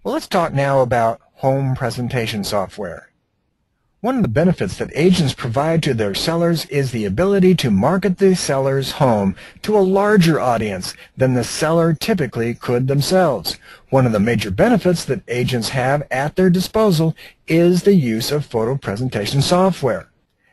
Well, let's talk now about home presentation software. One of the benefits that agents provide to their sellers is the ability to market the seller's home to a larger audience than the seller typically could themselves. One of the major benefits that agents have at their disposal is the use of photo presentation software.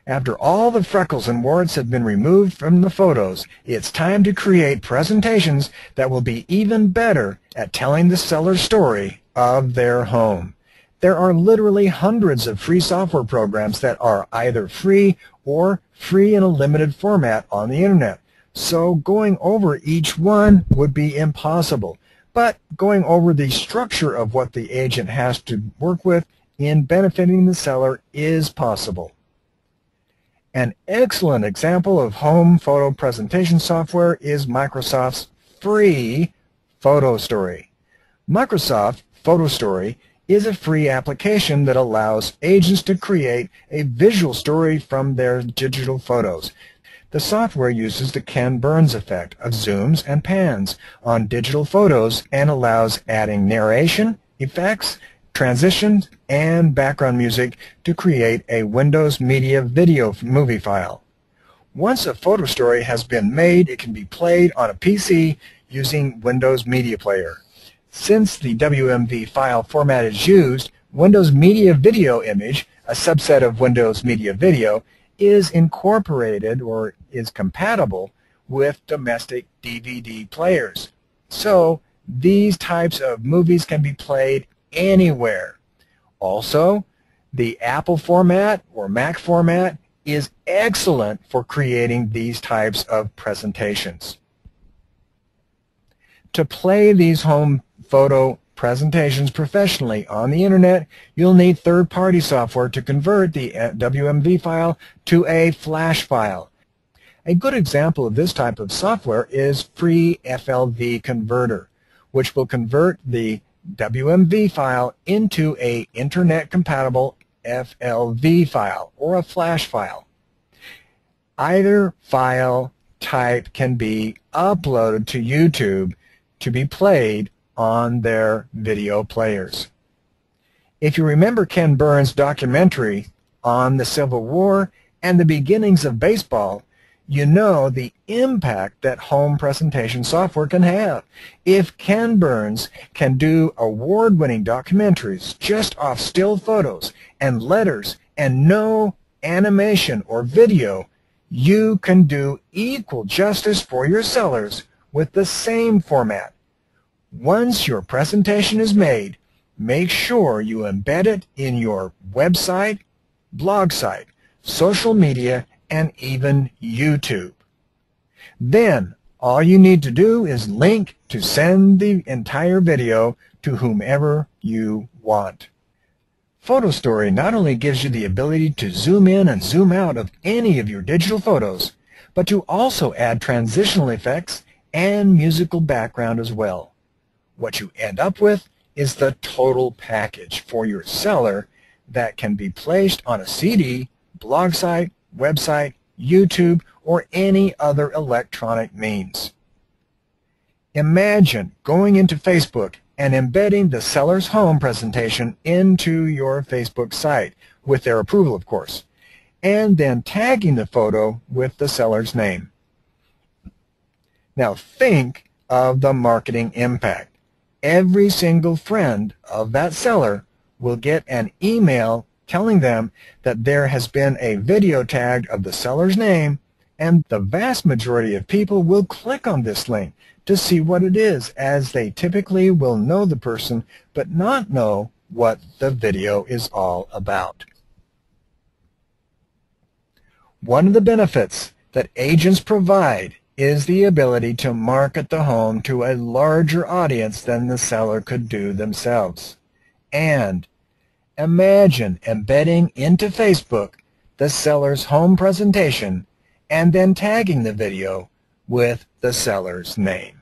After all the freckles and warts have been removed from the photos, it's time to create presentations that will be even better at telling the seller's story of their home. There are literally hundreds of free software programs that are either free or free in a limited format on the internet. So going over each one would be impossible. But going over the structure of what the agent has to work with in benefiting the seller is possible. An excellent example of home photo presentation software is Microsoft's free Photo Story. Microsoft Photo Story is a free application that allows agents to create a visual story from their digital photos. The software uses the Ken Burns effect of zooms and pans on digital photos and allows adding narration, effects, transitions, and background music to create a Windows Media Video movie file. Once a photo story has been made, it can be played on a PC using Windows Media Player. Since the WMV file format is used, Windows Media Video Image, a subset of Windows Media Video, is incorporated or is compatible with domestic DVD players. So these types of movies can be played anywhere. Also, the Apple format or Mac format is excellent for creating these types of presentations. To play these home photo presentations professionally on the internet, you'll need third-party software to convert the WMV file to a flash file. A good example of this type of software is Free FLV Converter, which will convert the WMV file into a internet-compatible FLV file or a flash file. Either file type can be uploaded to YouTube to be played on their video players. If you remember Ken Burns' documentary on the Civil War and the beginnings of baseball, you know the impact that home presentation software can have. If Ken Burns can do award-winning documentaries just off still photos and letters and no animation or video, you can do equal justice for your sellers with the same format. Once your presentation is made, make sure you embed it in your website, blog site, social media, and even YouTube. Then, all you need to do is link to send the entire video to whomever you want. Photo Story not only gives you the ability to zoom in and zoom out of any of your digital photos, but to also add transitional effects and musical background as well. What you end up with is the total package for your seller that can be placed on a CD, blog site, website, YouTube, or any other electronic means. Imagine going into Facebook and embedding the seller's home presentation into your Facebook site, with their approval, of course, and then tagging the photo with the seller's name. Now think of the marketing impact. Every single friend of that seller will get an email telling them that there has been a video tagged of the seller's name, and the vast majority of people will click on this link to see what it is, as they typically will know the person but not know what the video is all about. One of the benefits that agents provide is the ability to market the home to a larger audience than the seller could do themselves. And imagine embedding into Facebook the seller's home presentation and then tagging the video with the seller's name.